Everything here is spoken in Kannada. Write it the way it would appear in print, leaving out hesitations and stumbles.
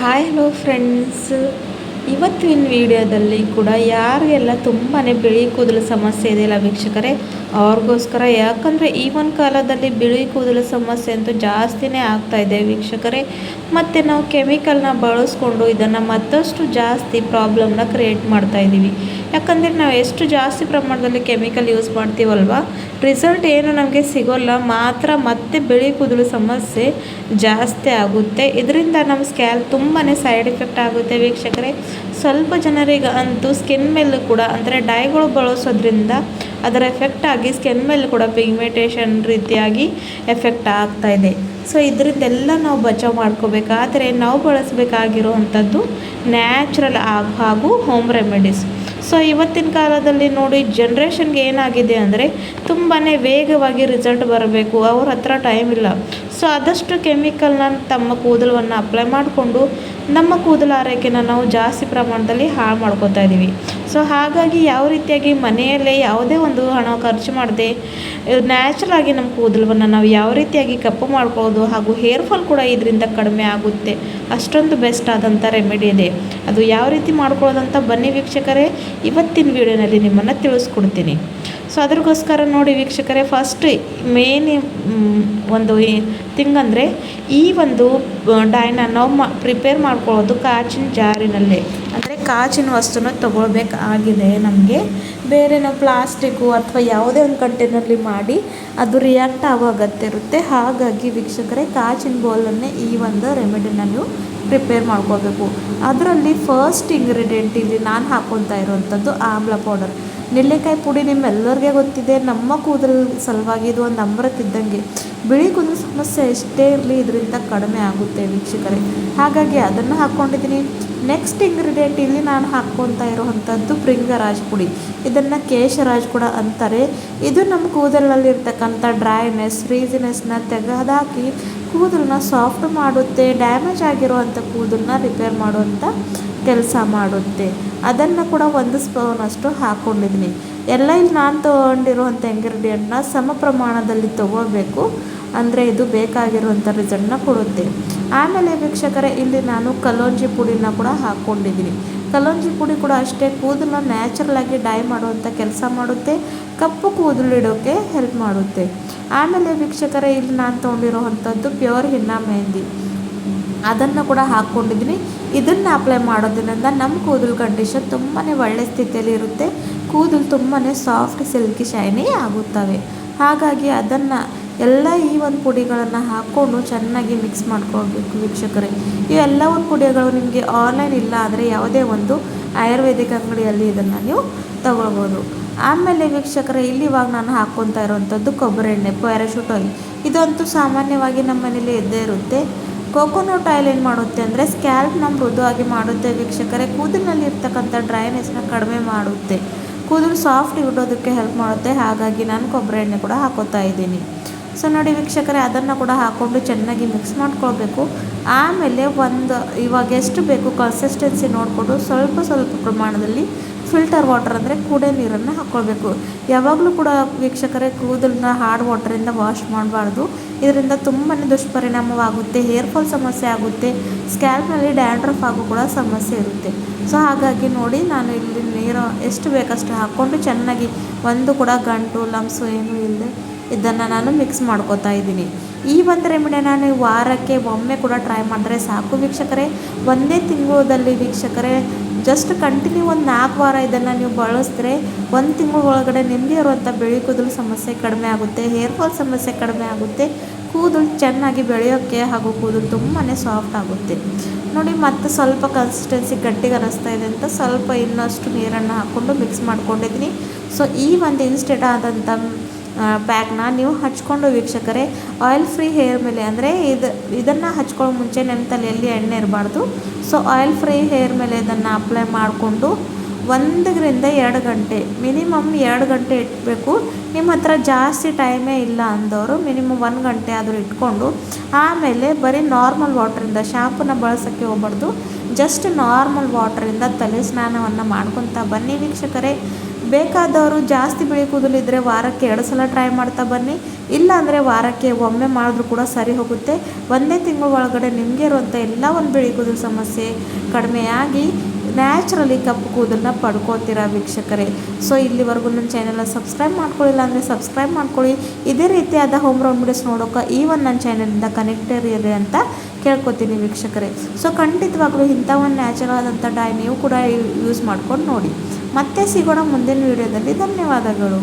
Hi hello friends. ಇವತ್ತಿನ ವಿಡಿಯೋದಲ್ಲಿ ಕೂಡ ಯಾರಿಗೆಲ್ಲ ತುಂಬಾ ಬಿಳಿ ಕೂದಲು ಸಮಸ್ಯೆ ಇದೆಯಲ್ಲ ವೀಕ್ಷಕರೇ, ಅವ್ರಿಗೋಸ್ಕರ. ಯಾಕಂದರೆ ಈ ಒಂದು ಕಾಲದಲ್ಲಿ ಬಿಳಿ ಕೂದಲು ಸಮಸ್ಯೆ ಅಂತೂ ಜಾಸ್ತಿನೇ ಆಗ್ತಾ ಇದೆ ವೀಕ್ಷಕರೇ. ಮತ್ತು ನಾವು ಕೆಮಿಕಲ್ನ ಬಳಸ್ಕೊಂಡು ಇದನ್ನು ಮತ್ತಷ್ಟು ಜಾಸ್ತಿ ಪ್ರಾಬ್ಲಮ್ನ ಕ್ರಿಯೇಟ್ ಮಾಡ್ತಾ ಇದ್ದೀವಿ. ಯಾಕಂದರೆ ನಾವು ಎಷ್ಟು ಜಾಸ್ತಿ ಪ್ರಮಾಣದಲ್ಲಿ ಕೆಮಿಕಲ್ ಯೂಸ್ ಮಾಡ್ತೀವಲ್ವ, ರಿಸಲ್ಟ್ ಏನು ನಮಗೆ ಸಿಗೋಲ್ಲ, ಮಾತ್ರ ಮತ್ತೆ ಬಿಳಿ ಕೂದಲು ಸಮಸ್ಯೆ ಜಾಸ್ತಿ ಆಗುತ್ತೆ. ಇದರಿಂದ ನಮ್ಮ ಸ್ಕ್ಯಾಲ್ಪ್ ತುಂಬಾ ಸೈಡ್ ಎಫೆಕ್ಟ್ ಆಗುತ್ತೆ ವೀಕ್ಷಕರೇ. ಸ್ವಲ್ಪ ಜನರಿಗೆ ಅಂತೂ ಸ್ಕಿನ್ ಮೇಲೂ ಕೂಡ, ಅಂದರೆ ಡೈಗಳು ಬಳಸೋದ್ರಿಂದ ಅದರ ಎಫೆಕ್ಟ್ ಆಗಿ ಸ್ಕಿನ್ ಮೇಲೆ ಕೂಡ ಪಿಗ್ಮೆಂಟೇಷನ್ ರೀತಿಯಾಗಿ ಎಫೆಕ್ಟ್ ಆಗ್ತಾ ಇದೆ. ಸೊ ಇದರಿಂದೆಲ್ಲ ನಾವು ಬಚಾವ್ ಮಾಡ್ಕೋಬೇಕಾದ್ರೆ ನಾವು ಬಳಸಬೇಕಾಗಿರುವಂಥದ್ದು ನ್ಯಾಚುರಲ್ ಹಾಗೂ ಹೋಮ್ ರೆಮಿಡೀಸ್. ಸೊ ಇವತ್ತಿನ ಕಾಲದಲ್ಲಿ ನೋಡಿ, ಜನ್ರೇಷನ್ಗೆ ಏನಾಗಿದೆ ಅಂದರೆ ತುಂಬಾ ವೇಗವಾಗಿ ರಿಸಲ್ಟ್ ಬರಬೇಕು, ಅವ್ರ ಹತ್ರ ಟೈಮ್ ಇಲ್ಲ. ಸೊ ಆದಷ್ಟು ಕೆಮಿಕಲ್ನ ತಮ್ಮ ಕೂದಲನ್ನು ಅಪ್ಲೈ ಮಾಡಿಕೊಂಡು ನಮ್ಮ ಕೂದಲ ಆರೈಕೆನ ನಾವು ಜಾಸ್ತಿ ಪ್ರಮಾಣದಲ್ಲಿ ಹಾಳು ಮಾಡ್ಕೋತಾ ಇದ್ದೀವಿ. ಸೊ ಹಾಗಾಗಿ ಯಾವ ರೀತಿಯಾಗಿ ಮನೆಯಲ್ಲೇ ಯಾವುದೇ ಒಂದು ಹಣ ಖರ್ಚು ಮಾಡದೆ ನ್ಯಾಚುರಲ್ ಆಗಿ ನಮ್ಮ ಕೂದಲವನ್ನು ನಾವು ಯಾವ ರೀತಿಯಾಗಿ ಕಪ್ಪು ಮಾಡ್ಕೊಳ್ಳೋದು, ಹಾಗೂ ಹೇರ್ ಫಾಲ್ ಕೂಡ ಇದರಿಂದ ಕಡಿಮೆ ಆಗುತ್ತೆ. ಅಷ್ಟೊಂದು ಬೆಸ್ಟ್ ಆದಂಥ ರೆಮಿಡಿ ಇದೆ. ಅದು ಯಾವ ರೀತಿ ಮಾಡ್ಕೊಳ್ಳೋದಂತ ಬನ್ನಿ ವೀಕ್ಷಕರೇ, ಇವತ್ತಿನ ವಿಡಿಯೋನಲ್ಲಿ ನಿಮ್ಮನ್ನು ತಿಳಿಸ್ಕೊಡ್ತೀನಿ. ಸೊ ಅದ್ರಗೋಸ್ಕರ ನೋಡಿ ವೀಕ್ಷಕರೇ, ಫಸ್ಟ್ ಮೇನ್ ಒಂದು ಥಿಂಗ್ ಅಂದರೆ ಈ ಒಂದು ಡೈನ ನಾವು ಪ್ರಿಪೇರ್ ಮಾಡ್ಕೊಳ್ಳೋದು ಕಾಚಿನ ಜಾರಿನಲ್ಲೇ, ಅಂದರೆ ಕಾಚಿನ ವಸ್ತುನ ತೊಗೊಳ್ಬೇಕಾಗಿದೆ. ನಮಗೆ ಬೇರೆ ನಾವು ಪ್ಲಾಸ್ಟಿಕ್ಕು ಅಥವಾ ಯಾವುದೇ ಒಂದು ಕಂಟೈನರ್ಲಿ ಮಾಡಿ ಅದು ರಿಯಾಕ್ಟ್ ಆಗೋ ಅಗತ್ಯ ಇರುತ್ತೆ. ಹಾಗಾಗಿ ವೀಕ್ಷಕರೇ, ಕಾಚಿನ ಬೌಲನ್ನೇ ಈ ಒಂದು ರೆಮಿಡಿನ ನೀವು ಪ್ರಿಪೇರ್ ಮಾಡ್ಕೋಬೇಕು. ಅದರಲ್ಲಿ ಫಸ್ಟ್ ಇಂಗ್ರೀಡಿಯೆಂಟ್ ಇಲ್ಲಿ ನಾನು ಹಾಕ್ಕೊತಾ ಇರೋವಂಥದ್ದು ಆಮ್ಲ ಪೌಡರ್. ನೆಲ್ಲಿಕಾಯಿ ಪುಡಿ ನಿಮ್ಮೆಲ್ಲರಿಗೆ ಗೊತ್ತಿದೆ, ನಮ್ಮ ಕೂದಲು ಸಲುವಾಗಿ ಇದು ಒಂದು ಅಮೃತ ಇದ್ದಂಗೆ. ಬಿಳಿ ಕೂದಲು ಸಮಸ್ಯೆ ಎಷ್ಟೇ ಇರಲಿ ಇದರಿಂದ ಕಡಿಮೆ ಆಗುತ್ತೆ ವೀಕ್ಷಕರೇ. ಹಾಗಾಗಿ ಅದನ್ನು ಹಾಕ್ಕೊಂಡಿದ್ದೀನಿ. ನೆಕ್ಸ್ಟ್ ಇಂಗ್ರೀಡಿಯೆಂಟ್ ಇಲ್ಲಿ ನಾನು ಹಾಕ್ಕೊತಾ ಇರೋವಂಥದ್ದು ಭೃಂಗರಾಜ್ ಪುಡಿ. ಇದನ್ನು ಕೇಶರಾಜ್ ಕೂಡ ಅಂತಾರೆ. ಇದು ನಮ್ಮ ಕೂದಲಲ್ಲಿರ್ತಕ್ಕಂಥ ಡ್ರೈನೆಸ್, ಫ್ರೀಸಿನೆಸ್ನ ತೆಗೆದಾಕಿ ಕೂದಲನ್ನ ಸಾಫ್ಟ್ ಮಾಡುತ್ತೆ. ಡ್ಯಾಮೇಜ್ ಆಗಿರುವಂಥ ಕೂದಲನ್ನ ರಿಪೇರ್ ಮಾಡುವಂಥ ಕೆಲಸ ಮಾಡುತ್ತೆ. ಅದನ್ನು ಕೂಡ 1 ಸ್ಪೂನಷ್ಟು ಹಾಕ್ಕೊಂಡಿದ್ದೀನಿ. ಎಲ್ಲ ಇಲ್ಲಿ ನಾನು ತೊಗೊಂಡಿರುವಂಥ ಇಂಗ್ರೀಡಿಯೆಂಟ್ನ ಸಮ ಪ್ರಮಾಣದಲ್ಲಿ ತೊಗೋಬೇಕು, ಅಂದರೆ ಇದು ಬೇಕಾಗಿರುವಂಥ ರಿಸಲ್ಟ್ನ ಕೊಡುತ್ತೆ. ಆಮೇಲೆ ವೀಕ್ಷಕರೇ, ಇಲ್ಲಿ ನಾನು ಕಲೋಂಜಿ ಪುಡಿನ ಕೂಡ ಹಾಕ್ಕೊಂಡಿದ್ದೀನಿ. ಕಲೋಂಜಿ ಪುಡಿ ಕೂಡ ಅಷ್ಟೇ ಕೂದಲನ್ನ ನ್ಯಾಚುರಲಾಗಿ ಡೈ ಮಾಡುವಂಥ ಕೆಲಸ ಮಾಡುತ್ತೆ, ಕಪ್ಪು ಕೂದಲು ಇಡೋಕ್ಕೆ ಹೆಲ್ಪ್ ಮಾಡುತ್ತೆ. ಆಮೇಲೆ ವೀಕ್ಷಕರೇ, ಇಲ್ಲಿ ನಾನು ತೊಗೊಂಡಿರೋವಂಥದ್ದು ಪ್ಯೂರ್ ಹಿನ್ನಾ ಮೆಹಂದಿ, ಅದನ್ನು ಕೂಡ ಹಾಕ್ಕೊಂಡಿದ್ದೀನಿ. ಇದನ್ನು ಅಪ್ಲೈ ಮಾಡೋದ್ರಿಂದ ನಮ್ಮ ಕೂದಲು ಕಂಡೀಷನ್ ತುಂಬಾ ಒಳ್ಳೆ ಸ್ಥಿತಿಯಲ್ಲಿ ಇರುತ್ತೆ. ಕೂದಲು ತುಂಬಾ ಸಾಫ್ಟ್, ಸಿಲ್ಕಿ, ಶೈನಿ ಆಗುತ್ತವೆ. ಹಾಗಾಗಿ ಅದನ್ನು ಎಲ್ಲ ಈ ಒಂದು ಪುಡಿಗಳನ್ನು ಹಾಕ್ಕೊಂಡು ಚೆನ್ನಾಗಿ ಮಿಕ್ಸ್ ಮಾಡ್ಕೊಳ್ಬೇಕು ವೀಕ್ಷಕರೇ. ಇವೆಲ್ಲ ಒಂದು ಪುಡಿಗಳು ನಿಮಗೆ ಆನ್ಲೈನ್ ಇಲ್ಲ ಅಂದರೆ ಯಾವುದೇ ಒಂದು ಆಯುರ್ವೇದಿಕ್ ಅಂಗಡಿಯಲ್ಲಿ ಇದನ್ನು ನೀವು ತಗೊಳ್ಬೋದು. ಆಮೇಲೆ ವೀಕ್ಷಕರೇ, ಇಲ್ಲಿ ಇವಾಗ ನಾನು ಹಾಕ್ಕೊತಾ ಇರೋವಂಥದ್ದು ಕೊಬ್ಬರಿ ಎಣ್ಣೆ, ಪ್ಯಾರಾಶೂಟ್ ಆಯಿಲ್. ಇದಂತೂ ಸಾಮಾನ್ಯವಾಗಿ ನಮ್ಮ ಮನೇಲಿ ಇದ್ದೇ ಇರುತ್ತೆ. ಕೋಕೋನಟ್ ಆಯಿಲ್ ಏನು ಮಾಡುತ್ತೆ ಅಂದರೆ ಸ್ಕ್ಯಾಲ್ಪ್ನ ಮೃದುವಾಗಿ ಮಾಡುತ್ತೆ ವೀಕ್ಷಕರೇ. ಕೂದಲಿನಲ್ಲಿ ಇರ್ತಕ್ಕಂಥ ಡ್ರೈನೆಸ್ನ ಕಡಿಮೆ ಮಾಡುತ್ತೆ, ಕೂದಲು ಸಾಫ್ಟ್ ಇಡೋದಕ್ಕೆ ಹೆಲ್ಪ್ ಮಾಡುತ್ತೆ. ಹಾಗಾಗಿ ನಾನು ಕೊಬ್ಬರಿ ಎಣ್ಣೆ ಕೂಡ ಹಾಕೋತಾ ಇದ್ದೀನಿ. ಸೊ ನೋಡಿ ವೀಕ್ಷಕರೇ, ಅದನ್ನು ಕೂಡ ಹಾಕ್ಕೊಂಡು ಚೆನ್ನಾಗಿ ಮಿಕ್ಸ್ ಮಾಡ್ಕೊಳ್ಬೇಕು. ಆಮೇಲೆ ಇವಾಗ ಎಷ್ಟು ಬೇಕು ಕನ್ಸಿಸ್ಟೆನ್ಸಿ ನೋಡಿಕೊಂಡು ಸ್ವಲ್ಪ ಸ್ವಲ್ಪ ಪ್ರಮಾಣದಲ್ಲಿ ಫಿಲ್ಟರ್ ವಾಟರ್, ಅಂದರೆ ಕುಡಿಯೋ ನೀರನ್ನು ಹಾಕ್ಕೊಳ್ಬೇಕು. ಯಾವಾಗಲೂ ಕೂಡ ವೀಕ್ಷಕರೇ, ಕೂದಲನ್ನ ಹಾರ್ಡ್ ವಾಟರಿಂದ ವಾಶ್ ಮಾಡಬಾರ್ದು. ಇದರಿಂದ ತುಂಬಾ ದುಷ್ಪರಿಣಾಮವಾಗುತ್ತೆ, ಹೇರ್ ಫಾಲ್ ಸಮಸ್ಯೆ ಆಗುತ್ತೆ, ಸ್ಕ್ಯಾಲ್ಪ್ನಲ್ಲಿ ಡ್ಯಾಂಡ್ರಫ್ ಆಗೋ ಕೂಡ ಸಮಸ್ಯೆ ಇರುತ್ತೆ. ಸೊ ಹಾಗಾಗಿ ನೋಡಿ, ನಾನು ಇಲ್ಲಿ ನೀರು ಎಷ್ಟು ಬೇಕಷ್ಟು ಹಾಕ್ಕೊಂಡು ಚೆನ್ನಾಗಿ ಒಂದು ಕೂಡ ಗಂಟು ಲಮ್ಸು ಏನೂ ಇಲ್ಲದೆ ಇದನ್ನು ನಾನು ಮಿಕ್ಸ್ ಮಾಡ್ಕೋತಾ ಇದ್ದೀನಿ. ಈ ಒಂದು ರೆಮಿಡಿನ ನೀವು ವಾರಕ್ಕೆ ಒಮ್ಮೆ ಕೂಡ ಟ್ರೈ ಮಾಡಿದ್ರೆ ಸಾಕು ವೀಕ್ಷಕರೇ. ಒಂದೇ ತಿಂಗಳಲ್ಲಿ ವೀಕ್ಷಕರೇ, ಜಸ್ಟ್ ಕಂಟಿನ್ಯೂ ಒಂದು 4 ವಾರ ಇದನ್ನು ನೀವು ಬಳಸಿದ್ರೆ 1 ತಿಂಗಳ ಒಳಗಡೆ ನಿಮಗೆ ಇರುವಂಥ ಬಿಳಿ ಕೂದಲು ಸಮಸ್ಯೆ ಕಡಿಮೆ ಆಗುತ್ತೆ, ಹೇರ್ ಫಾಲ್ ಸಮಸ್ಯೆ ಕಡಿಮೆ ಆಗುತ್ತೆ, ಕೂದಲು ಚೆನ್ನಾಗಿ ಬೆಳೆಯೋಕ್ಕೆ ಹಾಗೂ ಕೂದಲು ತುಂಬಾ ಸಾಫ್ಟ್ ಆಗುತ್ತೆ. ನೋಡಿ, ಮತ್ತೆ ಸ್ವಲ್ಪ ಕನ್ಸಿಸ್ಟೆನ್ಸಿ ಗಟ್ಟಿಗೆ ಅನ್ನಿಸ್ತಾ ಇದೆ ಅಂತ ಸ್ವಲ್ಪ ಇನ್ನಷ್ಟು ನೀರನ್ನು ಹಾಕ್ಕೊಂಡು ಮಿಕ್ಸ್ ಮಾಡ್ಕೊಂಡಿದ್ದೀನಿ. ಸೊ ಈ ಒಂದು ಇನ್ಸ್ಟೆಂಟ್ ಆದಂಥ ಪ್ಯಾಕ್ನ ನೀವು ಹಚ್ಕೊಂಡು ವೀಕ್ಷಕರೇ, ಆಯಿಲ್ ಫ್ರೀ ಹೇರ್ ಮೇಲೆ, ಅಂದರೆ ಇದನ್ನು ಹಚ್ಕೊಳ್ಳೋ ಮುಂಚೆ ನಿಮ್ಮ ತಲೆಯಲ್ಲಿ ಎಣ್ಣೆ ಇರಬಾರ್ದು. ಸೊ ಆಯಿಲ್ ಫ್ರೀ ಹೇರ್ ಮೇಲೆ ಇದನ್ನು ಅಪ್ಲೈ ಮಾಡಿಕೊಂಡು 1 ರಿಂದ 2 ಗಂಟೆ, ಮಿನಿಮಮ್ 2 ಗಂಟೆ ಇಟ್ಬೇಕು. ನಿಮ್ಮ ಹತ್ರ ಜಾಸ್ತಿ ಟೈಮೇ ಇಲ್ಲ ಅಂದವರು ಮಿನಿಮಮ್ 1 ಗಂಟೆ ಆದರೂ ಇಟ್ಕೊಂಡು, ಆಮೇಲೆ ಬರೀ ನಾರ್ಮಲ್ ವಾಟ್ರಿಂದ, ಶಾಂಪೂನ ಬಳಸೋಕ್ಕೆ ಹೋಗ್ಬಾರ್ದು, ಜಸ್ಟ್ ನಾರ್ಮಲ್ ವಾಟ್ರಿಂದ ತಲೆ ಸ್ನಾನವನ್ನು ಮಾಡ್ಕೊತಾ ಬನ್ನಿ ವೀಕ್ಷಕರೇ. ಬೇಕಾದವರು ಜಾಸ್ತಿ ಬಿಳಿ ಕೂದಲಿದ್ದರೆ ವಾರಕ್ಕೆ 2 ಸಲ ಟ್ರೈ ಮಾಡ್ತಾ ಬನ್ನಿ. ಇಲ್ಲ ಅಂದರೆ ವಾರಕ್ಕೆ ಒಮ್ಮೆ ಮಾಡಿದ್ರೂ ಕೂಡ ಸರಿ ಹೋಗುತ್ತೆ. ಒಂದೇ ತಿಂಗಳ ಒಳಗಡೆ ನಿಮಗೆ ಇರುವಂಥ ಎಲ್ಲ ಒಂದು ಬಿಳಿ ಕೂದಲು ಸಮಸ್ಯೆ ಕಡಿಮೆಯಾಗಿ ನ್ಯಾಚುರಲಿ ಕಪ್ಪು ಕೂದಲನ್ನ ಪಡ್ಕೋತೀರಾ ವೀಕ್ಷಕರೇ. ಸೊ ಇಲ್ಲಿವರೆಗೂ ನನ್ನ ಚಾನೆಲ್ನ ಸಬ್ಸ್ಕ್ರೈಬ್ ಮಾಡ್ಕೊಳ್ಳಿಲ್ಲ ಅಂದರೆ ಸಬ್ಸ್ಕ್ರೈಬ್ ಮಾಡ್ಕೊಳ್ಳಿ. ಇದೇ ರೀತಿಯಾದ ಹೋಮ್ ರೆಮಿಡೀಸ್ ನೋಡೋಕೆ ಈ ಒಂದು ನನ್ನ ಚಾನೆಲಿಂದ ಕನೆಕ್ಟ್ ಇರಿ ಅಂತ ಕೇಳ್ಕೊತೀನಿ ವೀಕ್ಷಕರೇ. ಸೊ ಖಂಡಿತವಾಗ್ಲೂ ಇಂಥ ಒಂದು ನ್ಯಾಚುರಲ್ ಆದಂಥ ಡೈ ನೀವು ಕೂಡ ಯೂಸ್ ಮಾಡ್ಕೊಂಡು ನೋಡಿ. ಮತ್ತೆ ಸಿಗೋಣ ಮುಂದಿನ ವಿಡಿಯೋದಲ್ಲಿ. ಧನ್ಯವಾದಗಳು.